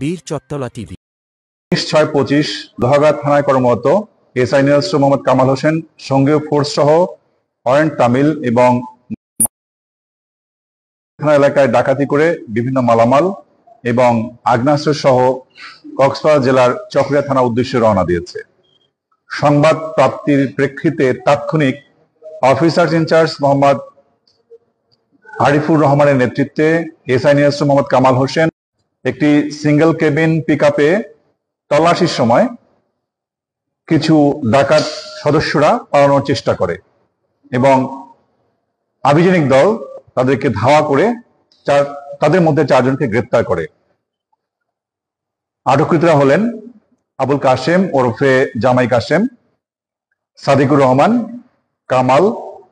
বীর চত্তলা টিভি। 6-25 লোহাগাড়া থানায় কর্মরত এসআই মোহাম্মদ কামাল হোসেন সঙ্গীয় ফোর্স সহ অরেঞ্জ তামিল এবং থানা এলাকায় ডাকাতি করে বিভিন্ন মালামাল এবং আগ্নেয়াস্ত্র সহ কক্সবাজার জেলার চকরিয়া থানা উদ্দেশ্যে রওনা দিয়েছে। সংবাদ প্রাপ্তির প্রেক্ষিতে তাৎক্ষণিক অফিসার ইনচার্জ মোহাম্মদ আরিফুর রহমানের নেতৃত্বে এসআই মোহাম্মদ কামাল হোসেন একটি সিঙ্গেল কেবিন পিকআপে তল্লাশির সময় কিছু ডাকাত সদস্যরা পালানোর চেষ্টা করে এবং আভিযানিক দল তাদেরকে ধাওয়া করে তাদের মধ্যে 4 জনকে গ্রেপ্তার করে। আটককৃতরা হলেন আবুল কাশেম ওরফে জামাই কাশেম, সাদিকুর রহমান, কামাল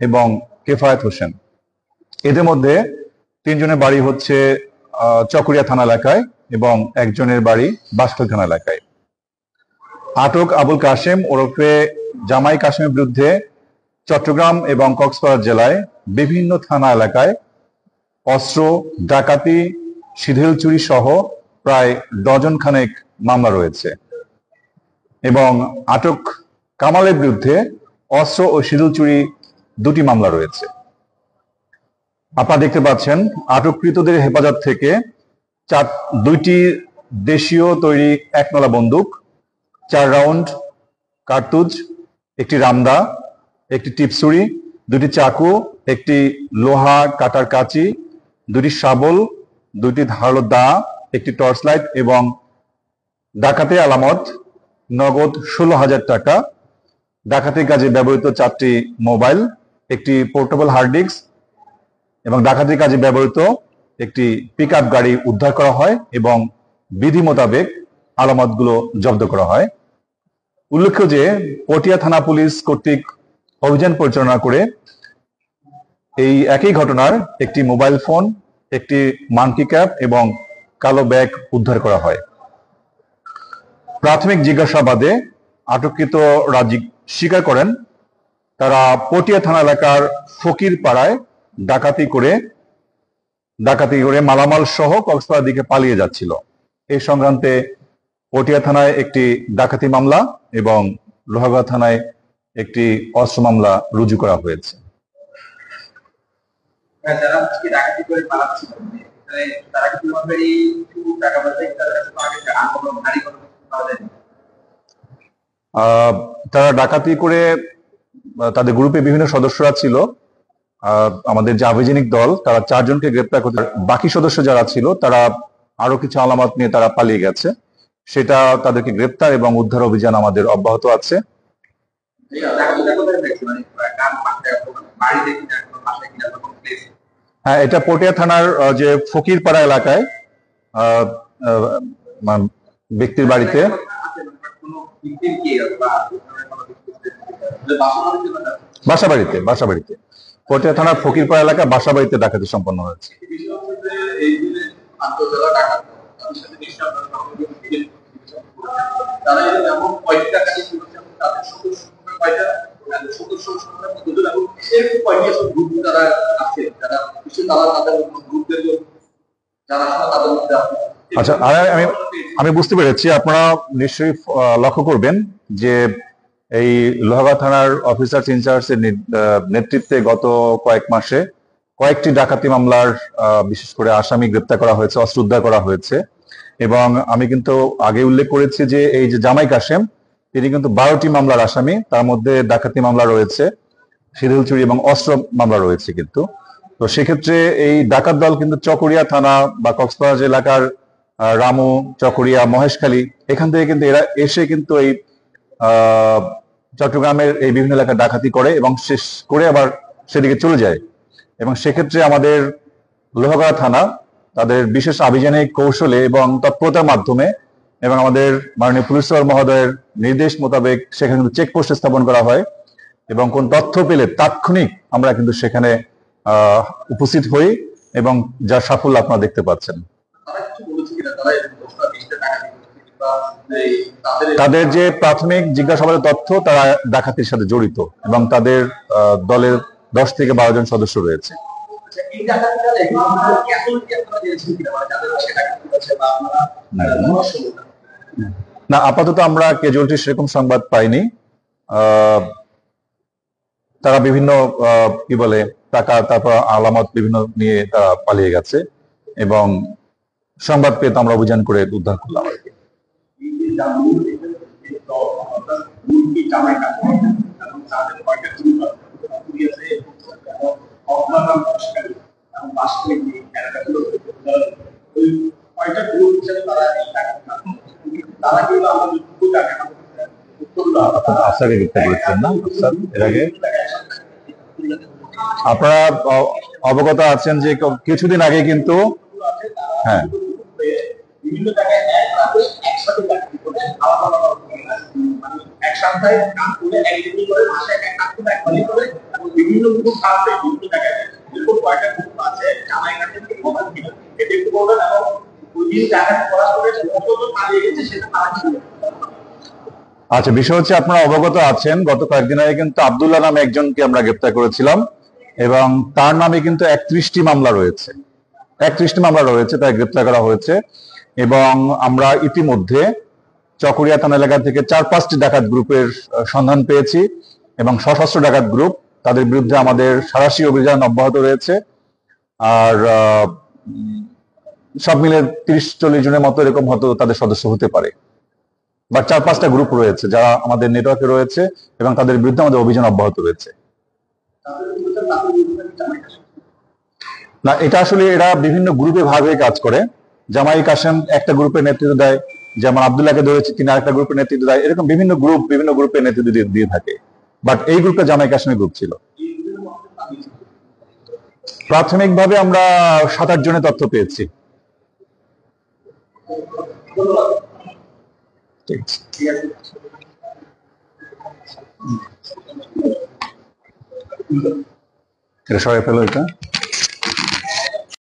এবং কেফায়েত হোসেন। এদের মধ্যে 3 জনের বাড়ি হচ্ছে চকরিয়া থানা এলাকায় এবং 1 জনের বাড়ি বাসখালী থানা এলাকায়। আটক আবুল কাশেম ওরফে জামাই কাশেমের বিরুদ্ধে চট্টগ্রাম এবং কক্সবাজার জেলায় বিভিন্ন থানা এলাকায় অস্ত্র, ডাকাতি, শিথিল চুরি সহ প্রায় 10 খানেক মামলা রয়েছে এবং আটক কামালের বিরুদ্ধে অস্ত্র ও শিথিল চুরি 2টি মামলা রয়েছে। আপনারা দেখতে পাচ্ছেন আটককৃতদের হেফাজত থেকে 2টি দেশীয় তৈরি 1 নলা বন্দুক, 4 রাউন্ড কার্তুজ, 1টি রামদা, 1টি টিপসুরি, 2টি চাকু, 1টি লোহা কাটার কাঁচি, 2টি শাবল, 2টি ধারালো দা, 1টি টর্চ লাইট এবং ডাকাতি আলামত নগদ 16,000 টাকা, ডাকাতির কাজে ব্যবহৃত 4টি মোবাইল, 1টি পোর্টেবল হার্ড ডিস্ক এবং ডাকাতির কাজে ব্যবহৃত একটি পিকআপ গাড়ি উদ্ধার করা হয় এবং বিধি মোতাবেক আলামতগুলো জব্দ করা হয়। উল্লেখ্য যে পটিয়া থানা পুলিশ কর্তৃক অভিযান পরিচালনা করে এই একই ঘটনার একটি মোবাইল ফোন, একটি মাঙ্কি ক্যাপ এবং কালো ব্যাগ উদ্ধার করা হয়। প্রাথমিক জিজ্ঞাসাবাদে আটককৃতরা স্বীকার করেন তারা পটিয়া থানা এলাকার ফকির পাড়ায় ডাকাতি করে মালামাল সহ কক্সবাজার দিকে পালিয়ে যাচ্ছিল। এই সংক্রান্তে পটিয়া থানায় একটি ডাকাতি মামলা এবং লোহাগাড়া থানায় একটি অস্ত্র মামলা রুজু করা হয়েছে। তারা ডাকাতি করে তাদের গ্রুপে বিভিন্ন সদস্যরা ছিল। আমাদের যে আভিযানিক দল তারা 4 জনকে গ্রেপ্তার করতে, বাকি সদস্য যারা ছিল তারা আরো কিছু আলামত নিয়ে তারা পালিয়ে গেছে। সেটা তাদেরকে গ্রেপ্তার এবং উদ্ধার অভিযান আমাদের অব্যাহত আছে। হ্যাঁ, এটা পটিয়া থানার যে ফকিরপাড়া এলাকায় ব্যক্তির বাড়িতে। বাসাবাড়িতে পটিয়া থানার ফকিরপাড়া এলাকায় বাসাবাড়িতে ডাকাতি সম্পন্ন হয়েছে। আচ্ছা, আমি বুঝতে পেরেছি। আপনারা নিশ্চয়ই লক্ষ্য করবেন যে এই লোহাগাড়া থানার অফিসার ইনচার্জের নেতৃত্বে গত কয়েক মাসে কয়েকটি ডাকাতি মামলার বিশেষ করে আসামি গ্রেপ্তার করা হয়েছে, অস্ত্র উদ্ধার করা হয়েছে এবং আমি কিন্তু আগে উল্লেখ করেছি যে এই যে জামাই কাশেম তিনি কিন্তু 12টি মামলার আসামি, তার মধ্যে ডাকাতি মামলা রয়েছে, শিথিল চুরি এবং অস্ত্র মামলা রয়েছে। কিন্তু তো সেক্ষেত্রে এই ডাকাত দল কিন্তু চকরিয়া থানা বা কক্সবাজার এলাকার রামু, চকরিয়া, মহেশখালী এখান থেকে কিন্তু এরা এসে কিন্তু এই চট্টগ্রামের এই বিভিন্ন এলাকায় ডাকাতি করে এবং শেষ করে আবার সেদিকে চলে যায়। এবং সেক্ষেত্রে আমাদের লোহাগাড়া থানা তাদের বিশেষ আভিযানিক কৌশলে এবং তৎপরতার মাধ্যমে এবং আমাদের মাননীয় পুলিশ সুপার মহোদয়ের নির্দেশ মোতাবেক সেখানে কিন্তু চেকপোস্ট স্থাপন করা হয় এবং কোন তথ্য পেলে তাৎক্ষণিক আমরা কিন্তু সেখানে উপস্থিত হই এবং যার সাফল্য আপনারা দেখতে পাচ্ছেন। তাদের যে প্রাথমিক জিজ্ঞাসাবাদের তথ্য তারা ডাকাতির সাথে জড়িত এবং তাদের দলের 10 থেকে 12 জন সদস্য রয়েছে। এই ডাকাতিটা আপনারা কি এখন কি আপনারা জেনেছেন কিনা মানে যাদের সেটা করেছে বা আপনারা না, আপাতত আমরা ক্যাজুয়ালিটি সেরকম সংবাদ পাইনি। তারা বিভিন্ন কি বলে টাকা, তারপর আলামত বিভিন্ন নিয়ে তারা পালিয়ে গেছে এবং সংবাদ পেয়ে তো আমরা অভিযান করে উদ্ধার করলাম আর কি। আফসারকে গ্রেপ্তার করেছেন না? আফসার এর আগে আপনারা অবগত আছেন যে কিছুদিন আগে কিন্তু হ্যাঁ বিভিন্ন জায়গায় এক রাতে একসাথে চাকরি করে এক সপ্তাহে কাজ করে একদিনই করে মাসে এক কাজ করে একবারই করে এবং বিভিন্ন গ্রুপ থাকবে বিভিন্ন জায়গায় এরকম কয়েকটা গ্রুপ আছে জামাই কাছে থেকে মোবাইল কিনে এটা একটু বলবেন এবং ওই দিন জায়গায় করা করে কত পালিয়ে গেছে সেটা তারা কি। আচ্ছা, বিষয় হচ্ছে আপনারা অবগত আছেন গত কয়েকদিন আগে কিন্তু আব্দুল্লাহ নামে একজনকে আমরা গ্রেপ্তার করেছিলাম এবং তার নামে কিন্তু 31টি মামলা রয়েছে। 31টি মামলা রয়েছে, তাই গ্রেপ্তার করা হয়েছে এবং আমরা ইতিমধ্যে চকরিয়া থানা এলাকা থেকে 4-5টি ডাকাত গ্রুপের সন্ধান পেয়েছি এবং সশস্ত্র ডাকাত গ্রুপ, তাদের বিরুদ্ধে আমাদের সাঁড়াশি অভিযান অব্যাহত রয়েছে। আর সব মিলে 30-40 জনের মতো এরকম হয়তো তাদের সদস্য হতে পারে, বা 4-5টা গ্রুপ রয়েছে যারা আমাদের নেটওয়ার্কে রয়েছে এবং তাদের বিরুদ্ধে আমাদের অভিযান অব্যাহত রয়েছে। না, এটা আসলে এরা বিভিন্ন গ্রুপে ভাগ হয়ে কাজ করে। জামাই কাসেম একটা গ্রুপের নেতৃত্ব দেয়, যেমন আব্দুল্লাহকে ধরেছে তিনি আরেকটা গ্রুপের নেতৃত্ব দেয়, এরকম বিভিন্ন গ্রুপের নেতৃত্ব দিয়ে থাকে। বাট এই গ্রুপটা জামাই কাসেমের গ্রুপ ছিল। প্রাথমিকভাবে আমরা 7-8 জনের তথ্য পেয়েছি। ঠিক আছে, এটা সবাই পেল এটা।